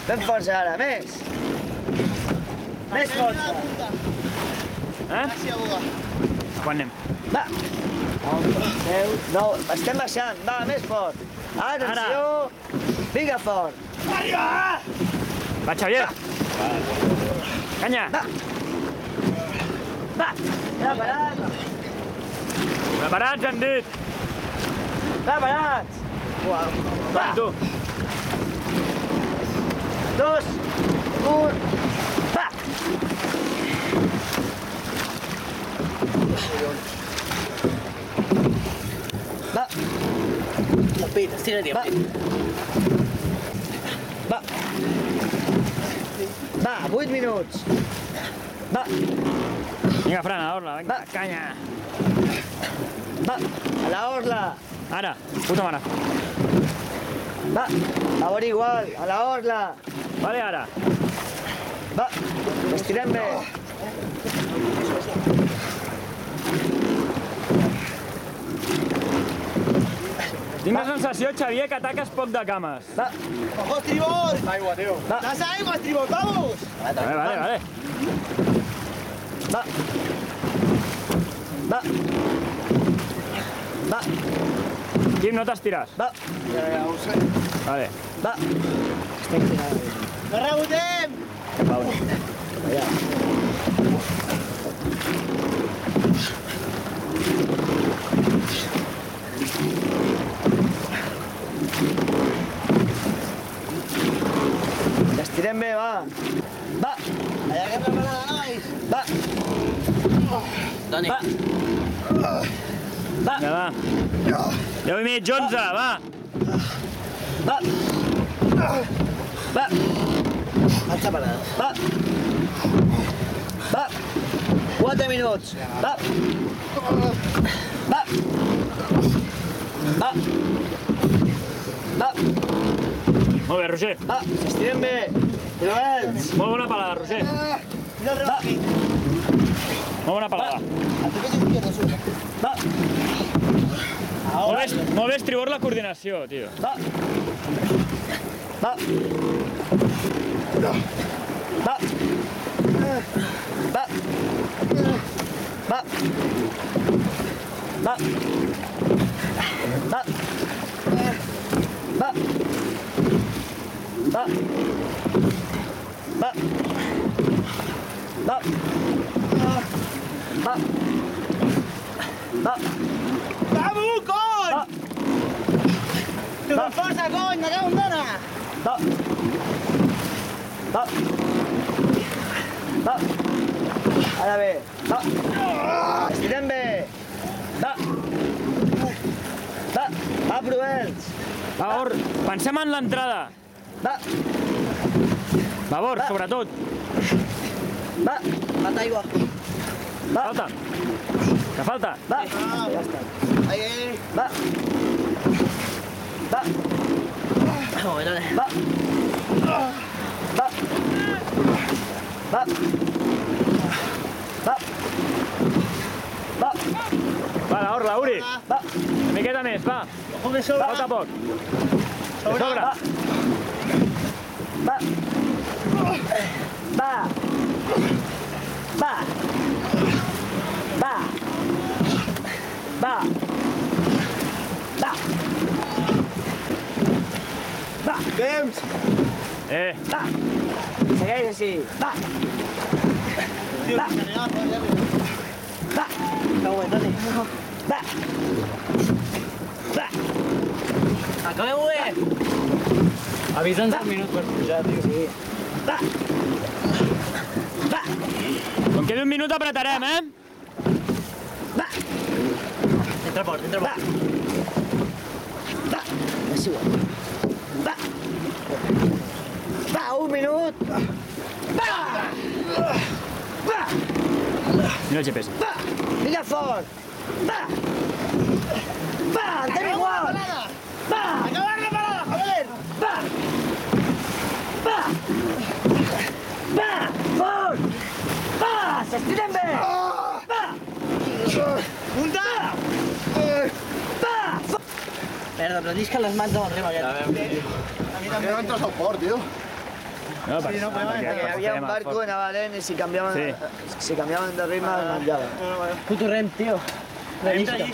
Ben força ara, més. Més força. Quan anem? Va. 10, 9, estem baixant, va, més fort. Atenció, vinga fort. Va, Xavier. Canya. Va, preparat. Preparats, han dit. Preparats. Va, tu. 2, 1, va. Va. El pit, estira-t'hi el pit. Va. Va, 8 minuts. Va. Vinga, Fran, a l'orla, vinga, Va. canya. Va, a la orla. Ara, puta mare. Va, ahora igual, a la orla. Vale, ara. Va, estirem bé. Tinc la sensació, Xavier, que ataques poc de cames. Va, ¡Ojo, estribor! Aigua, tio. va, ¡Das aigua, estribor, vamos! Vale, vale, vale. va. Va. Va, Quim, no t'estires. va, Ja ho sé. Vale. va. ¡No rebotem! Estirem bé, va. Va, Allarguem la manada, nois! va, Doni. va. Va, Vinga, va. 10 i mig, 11, va. va. Va, Alça parada. va. Va. 4 minuts. Va. Va. Va. Va. Molt bé, Roger. Va, estirem bé. Joels. Molt bona palada, Roger. Mira el Va, rebot. Molt bona palada. El toque izquierdo, sube. va, Molt bé, estribor la coordinació, tio. va. Va. Va. Va. Va. Va. Va. Va. Va. Va. Va. Va. Va. Vamos, cony! Va. Tu con força, cony! Me cago en dona! Va. Va. Va. Ara bé. Va. Estirem bé. Va. Va. Va, Provels. Va, Or, pensem en l'entrada. Va. Va, Or, Va. sobretot. Va. Mata aigua. Va. Falta. Que falta? Va. Ja està. Ahí, ahí. Va. Va. Vamos, dale. Va. Va. Va. Va. Va. Va, la Orla, Uri. Va. Una miqueta més, va. Ojo que sobra. Falta poc. De sobre. Va. Va. Va. Va. Va. Va. Va. Va. Temps! Va. Segueix així. Va. Va. Va. Cago en doni. Va. Va. Acabem-ho bé! Avisa'ns un minut per pujar, tio. Sí. Va. Va. Com quedi un minut apretarem, eh? Va. Entra fort, entra Va. fort. Va. És igual. Va. Va, un minut. Va. Va. Mira el GPS. Va. Vinga fort. Va. Va, anem igual. Va. Acabar la parada, joder! Va. Va. Va. Fort. Va. S'estirem bé. Va. Punta! Va. Merda, però llisquen les mans amb el rem aquest. Que no entres al port, tio. No, Sí, no, però Hi havia un barco, anava lent i si canviaven de ritme es menjava. Puto rem, tio. La llisca, tio.